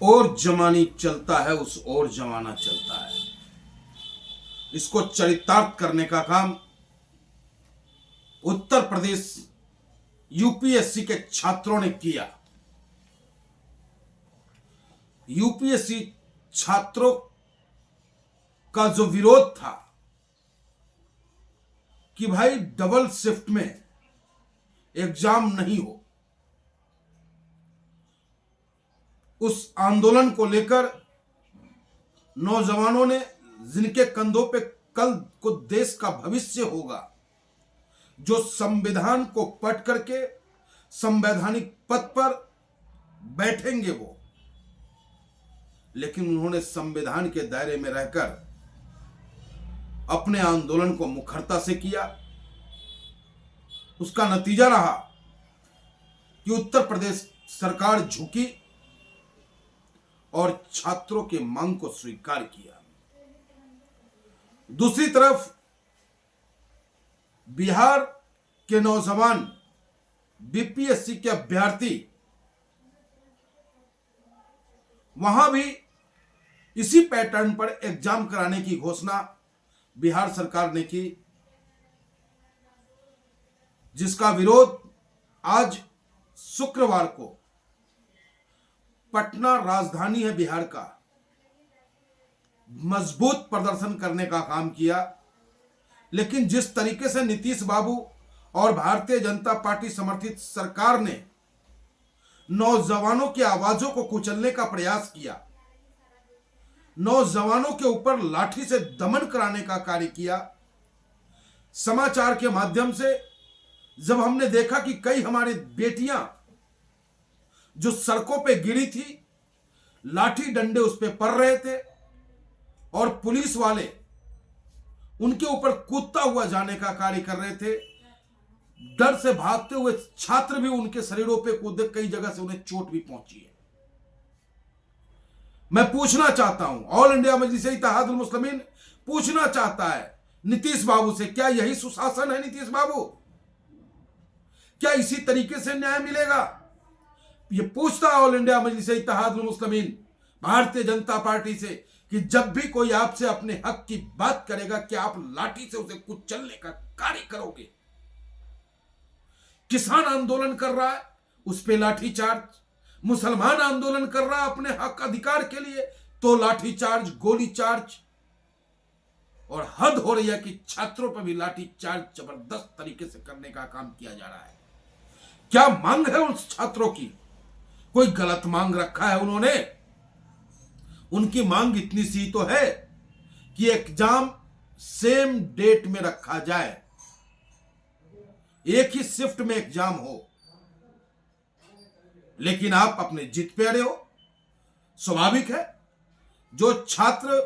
ओर जमानी चलता है, उस ओर जमाना चलता है। इसको चरितार्थ करने का काम उत्तर प्रदेश यूपीएससी के छात्रों ने किया। यूपीएससी छात्रों का जो विरोध था कि भाई डबल शिफ्ट में एग्जाम नहीं हो, उस आंदोलन को लेकर नौजवानों ने, जिनके कंधों पे कल को देश का भविष्य होगा, जो संविधान को पढ़ करके संवैधानिक पद पर बैठेंगे वो, लेकिन उन्होंने संविधान के दायरे में रहकर अपने आंदोलन को मुखरता से किया। उसका नतीजा रहा कि उत्तर प्रदेश सरकार झुकी और छात्रों के मांग को स्वीकार किया। दूसरी तरफ बिहार के नौजवान बीपीएससी के अभ्यर्थी, वहां भी इसी पैटर्न पर एग्जाम कराने की घोषणा बिहार सरकार ने की, जिसका विरोध आज शुक्रवार को पटना, राजधानी है बिहार का, मजबूत प्रदर्शन करने का काम किया। लेकिन जिस तरीके से नीतीश बाबू और भारतीय जनता पार्टी समर्थित सरकार ने नौजवानों की आवाजों को कुचलने का प्रयास किया, नौजवानों के ऊपर लाठी से दमन कराने का कार्य किया, समाचार के माध्यम से जब हमने देखा कि कई हमारी बेटियां जो सड़कों पे गिरी थी, लाठी डंडे उस पे पड़ रहे थे और पुलिस वाले उनके ऊपर कूदता हुआ जाने का कार्य कर रहे थे, डर से भागते हुए छात्र भी उनके शरीरों पे कूदे, कई जगह से उन्हें चोट भी पहुंची है। मैं पूछना चाहता हूं, ऑल इंडिया मजलिस-ए-इत्तेहादुल मुस्लिमीन पूछना चाहता है नीतीश बाबू से, क्या यही सुशासन है नीतीश बाबू? क्या इसी तरीके से न्याय मिलेगा? ये पूछता है ऑल इंडिया मजलिस-ए-इत्तेहादुल मुस्लिमीन भारतीय जनता पार्टी से कि जब भी कोई आपसे अपने हक की बात करेगा, क्या आप लाठी से उसे कुचलने का कार्य करोगे? किसान आंदोलन कर रहा है, उस पे लाठी चार्ज, मुसलमान आंदोलन कर रहा है अपने हक अधिकार के लिए, तो लाठी चार्ज, गोली चार्ज, और हद हो रही है कि छात्रों पर भी लाठी चार्ज जबरदस्त तरीके से करने का काम किया जा रहा है। क्या मांग है उन छात्रों की? कोई गलत मांग रखा है उन्होंने? उनकी मांग इतनी सी तो है कि एग्जाम सेम डेट में रखा जाए, एक ही शिफ्ट में एग्जाम हो। लेकिन आप अपने जिद पे अड़े हो। स्वाभाविक है, जो छात्र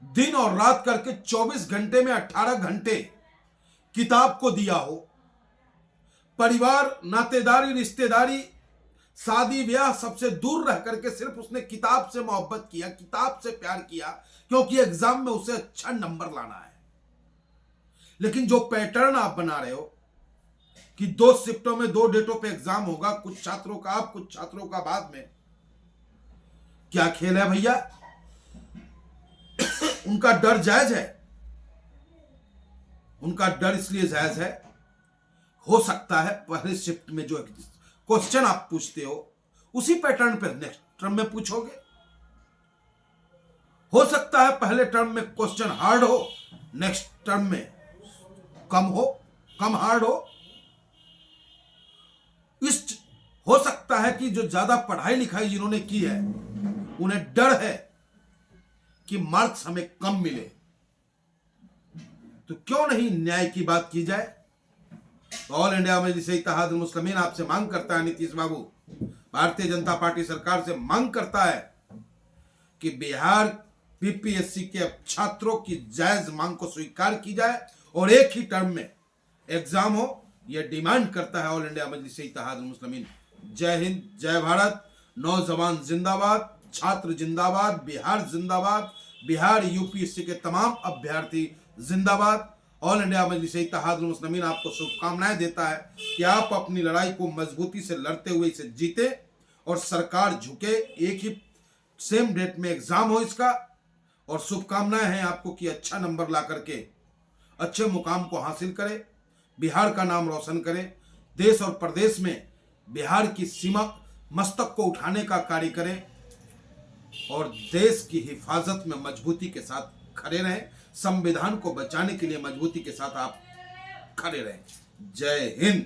दिन और रात करके 24 घंटे में 18 घंटे किताब को दिया हो, परिवार, नातेदारी, रिश्तेदारी, शादी ब्याह सबसे दूर रह करके सिर्फ उसने किताब से मोहब्बत किया, किताब से प्यार किया, क्योंकि एग्जाम में उसे अच्छा नंबर लाना है। लेकिन जो पैटर्न आप बना रहे हो कि 2 शिफ्टों में 2 डेटों पे एग्जाम होगा, कुछ छात्रों का अब, कुछ छात्रों का बाद में, क्या खेल है भैया? उनका डर जायज है, उनका डर इसलिए जायज है, हो सकता है पहले शिफ्ट में जो क्वेश्चन आप पूछते हो उसी पैटर्न पर नेक्स्ट टर्म में पूछोगे। हो सकता है पहले टर्म में क्वेश्चन हार्ड हो, नेक्स्ट टर्म में कम हार्ड हो। हो सकता है कि जो ज्यादा पढ़ाई लिखाई जिन्होंने की है, उन्हें डर है कि मार्क्स हमें कम मिले, तो क्यों नहीं न्याय की बात की जाए? ऑल इंडिया मजलिस-ए-इत्तेहादुल मुस्लिमीन आपसे मांग करता है, नीतीश बाबू भारतीय जनता पार्टी सरकार से मांग करता है कि बिहार बीपीएससी के छात्रों की जायज मांग को स्वीकार की जाए और एक ही टर्म में एग्जाम हो। यह डिमांड करता है ऑल इंडिया मजलिस-ए-इत्तेहादुल मुस्लिमीन। जय हिंद, जय भारत। नौजवान जिंदाबाद, छात्र जिंदाबाद, बिहार जिंदाबाद, बिहार यूपीएससी के तमाम अभ्यर्थी जिंदाबाद। ऑल इंडिया मजलिस-ए-इत्तेहादुल मुस्लिमीन आपको शुभकामनाएं देता है कि आप अपनी लड़ाई को मजबूती से लड़ते हुए इसे जीते और सरकार झुके, एक ही सेम डेट में एग्जाम हो इसका, और शुभकामनाएं हैं आपको कि अच्छा नंबर ला करके अच्छे मुकाम को हासिल करें, बिहार का नाम रोशन करें, देश और प्रदेश में बिहार की सीमा मस्तक को उठाने का कार्य करें और देश की हिफाजत में मजबूती के साथ खड़े रहें, संविधान को बचाने के लिए मजबूती के साथ आप खड़े रहें। जय हिंद।